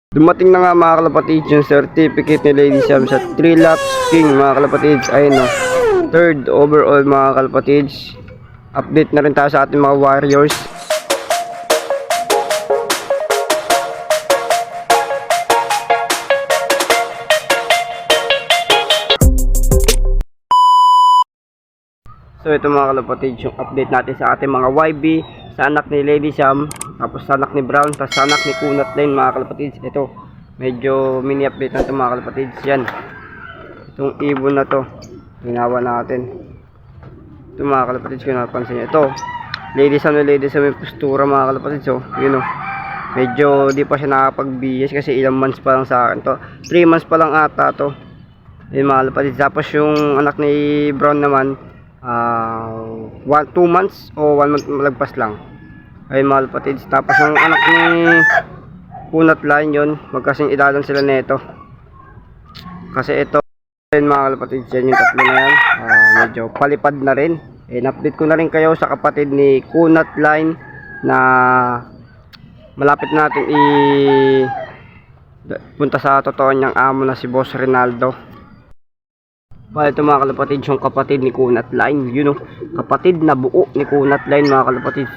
Dumating na nga mga kalapatids yung certificate ni Lady Sam sa 3 laps king mga kalapatids. Ayun o, third overall mga kalapatids. Update na rin tayo sa ating mga warriors. So ito mga kalapatids yung update natin sa ating mga YB, sa anak ni Lady Sam, tapos sa anak ni Brown, tapos sa anak ni Kunat din mga kalapatids. Ito, medyo mini update na ito mga kalapatids. Yan, itong ibon na to, ginawa natin. Ito mga kalapatids, kung napansin nyo, ito, Lady Sam yung postura mga kalapatids. So, yun o, medyo di pa siya nakapag-BS kasi ilang months pa lang sa akin to. 3 months pa lang ata to. Yun mga kalapatids. Tapos yung anak ni Brown naman, 2 months o 1 month malagpas lang. Ayun mga kalapatids. Tapos yung anak ni Kunat Line, yun, magkasing edadon sila neto. Kasi ito, ayun mga kalapatids, yan yung tatlo na yan. Medyo palipad na rin. In-update ko na rin kayo sa kapatid ni Kunat Line na malapit natin punta sa totoo niyang amo na si Boss Rinaldo. Ito mga kalapatids, yung kapatid ni Kunat Line, yun o, kapatid na buo ni Kunat Line mga kalapatids.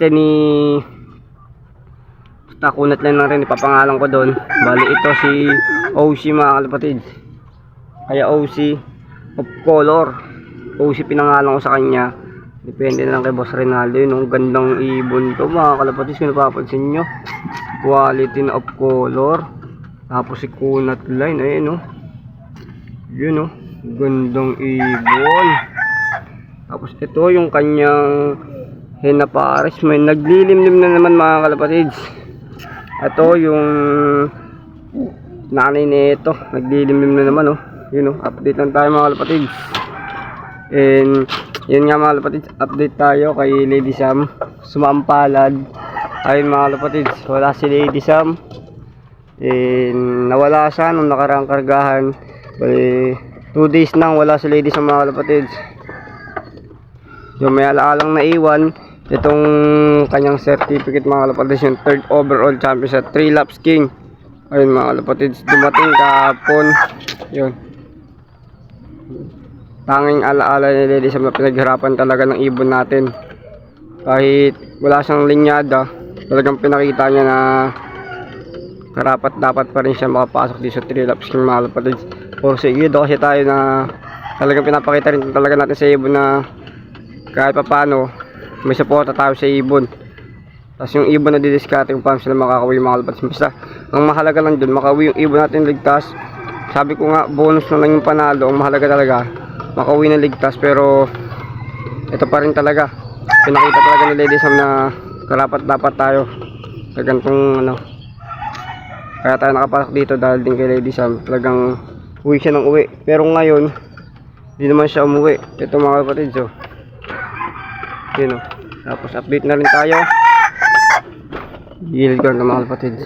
Ni basta Kunat Line lang rin ipapangalan ko doon. Bali ito si OC mga kalapatids, kaya OC of color. OC pinangalan ko sa kanya, depende na lang kay Boss Rinaldo. Yun, ang gandang ibon to mga kalapatids, kung napapansin nyo, quality na of color. Tapos si Kunat Line, ayun o, yun o, gandang ibon. Tapos ito yung kanyang hena pares, may naglilimlim na naman mga kalapatids. Ito yung nanay nito, naglilimlim na naman o. Yun o, update lang tayo mga kalapatids. And yun nga mga kalapatids, update tayo kay Lady Sam, sumampalad. Ayun mga kalapatids, wala si Lady Sam. And nawala siya nung nakaraang kargahan. 2 days nang wala si Lady sa mga kalapatids. Yung may alaalang naiwan, itong kanyang certificate mga kalapatids, yung 3rd overall champion sa 3 laps king. Ayun mga kalapatids, dumating kahapon. Yun, tanging alaala ni Lady sa pinaghirapan talaga ng ibon natin. Kahit wala siyang linyada, talagang pinakita niya na karapat dapat pa rin siya makapasok dito sa 3 laps king mga kalapatids. Porsigido kasi tayo na talagang pinapakita rin talaga natin sa ibon na kahit pa paano may suporta tayo sa ibon. Tapos yung ibon na didiskarte kung paano sila makakauwi mga kalapatids. Basta ang mahalaga lang dun, makauwi yung ibon natin ligtas. Sabi ko nga, bonus na lang yung panalo. Ang mahalaga talaga makauwi na ligtas. Pero ito pa rin talaga, pinakita talaga ni Lady Sam na karapat dapat tayo sa ganitong ano. Kaya tayo nakapasok dito dahil din kay Lady Sam. Talagang uwi siya ng uwi. Pero ngayon, hindi naman siya umuwi. Ito mga kapatid, so. Yun o. Tapos update na rin tayo. Gilid ko na mga kapatid.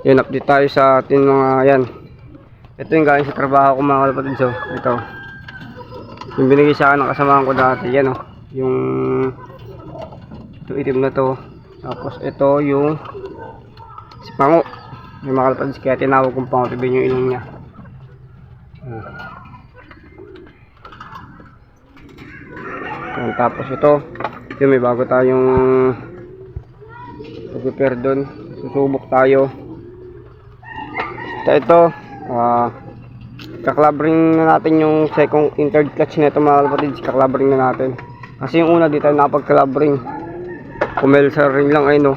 Yun, update tayo sa atin mga yan. Ito yung galing sa trabaho ko mga kapatid, so. Ito. Yung binigay sa akin ng kasamahan ko dati. Yan o. Yung ito itim na to. Tapos ito yung si Pango. Yung mga kapatid, kaya tinawag kong Pango. Tibihin yung ilong niya. Tapos ito, yung may bago tayong prepare doon. Susubok tayo. Ito, kaklabring na natin yung second and third clutch na ito mga kapatid. Kaklabring na natin kasi yung una di tayo nakapagkalabring. Commercial ring lang ay no.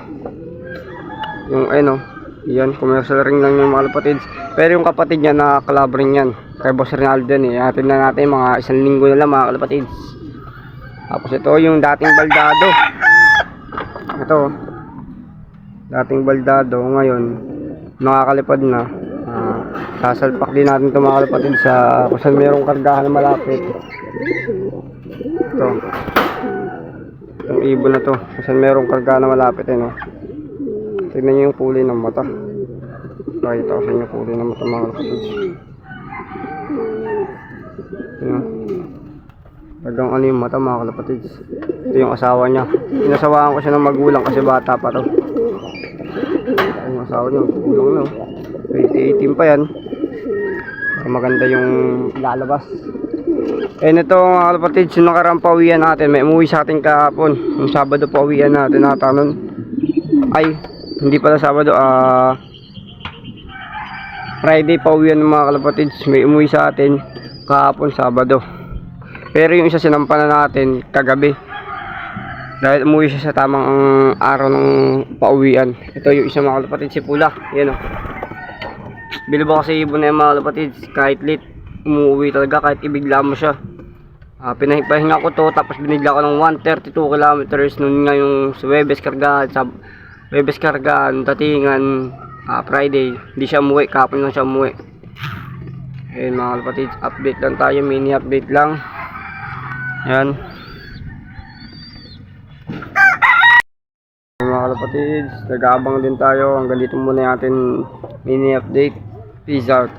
Yung ay no, yan, commercial ring lang yung mga kapatid. Pero yung kapatid niya nakakalabring yan kay Boss Rinaldo eh. Atin na natin mga 1 linggo na lang mga kalapatids. Tapos ito yung dating baldado. Ito, dating baldado. Ngayon, nakakalipad na. Sasalpak din natin ito mga kalapatids sa kung saan mayroong kargahan na malapit. Ito. Yung ibon na to. Kung saan mayroong kargahan na malapit. No? Tignan nyo yung kulay ng mata. Pakita ko sa inyo kulay ng mata mga kalapatids. Tagang ano yung mata mga kalapatids. Ito yung asawa niya. Pinasawaan ko siya ng magulang kasi bata pa to. yung asawa niyo. Tulong no. 2018 pa yan. Maganda yung lalabas. Ito mga kapatid, yung nakarang pauwian natin, may umuwi sa atin kahapon. Yung Sabado pauwian natin nata nun. Ay, hindi pala Sabado, Friday pauwian ng mga kapatid. May umuwi sa atin kahapon Sabado. Pero yung isa sinampanan natin kagabi. Dahil umuwi siya sa tamang araw ng pauwian. Ito yung isa mga kapatid, si Pula. Yan o. Bilib ako sa ibon na yung mga kapatid. Kahit late, umuwi talaga kahit ibigla mo siya. Pinahinga ko to, tapos binigla ko ng 132 kilometers nun nga yung sa Webes Kargaan, sa Webes Kargaan, Tatingan, Friday. Hindi siya umuwi, kahapon lang siya umuwi. Ayun mga kapatid, update lang tayo, mini update lang. Yan. Mga kapatid, nag-aabang din tayo. Hanggang dito muna yung ating mini update. Peace out.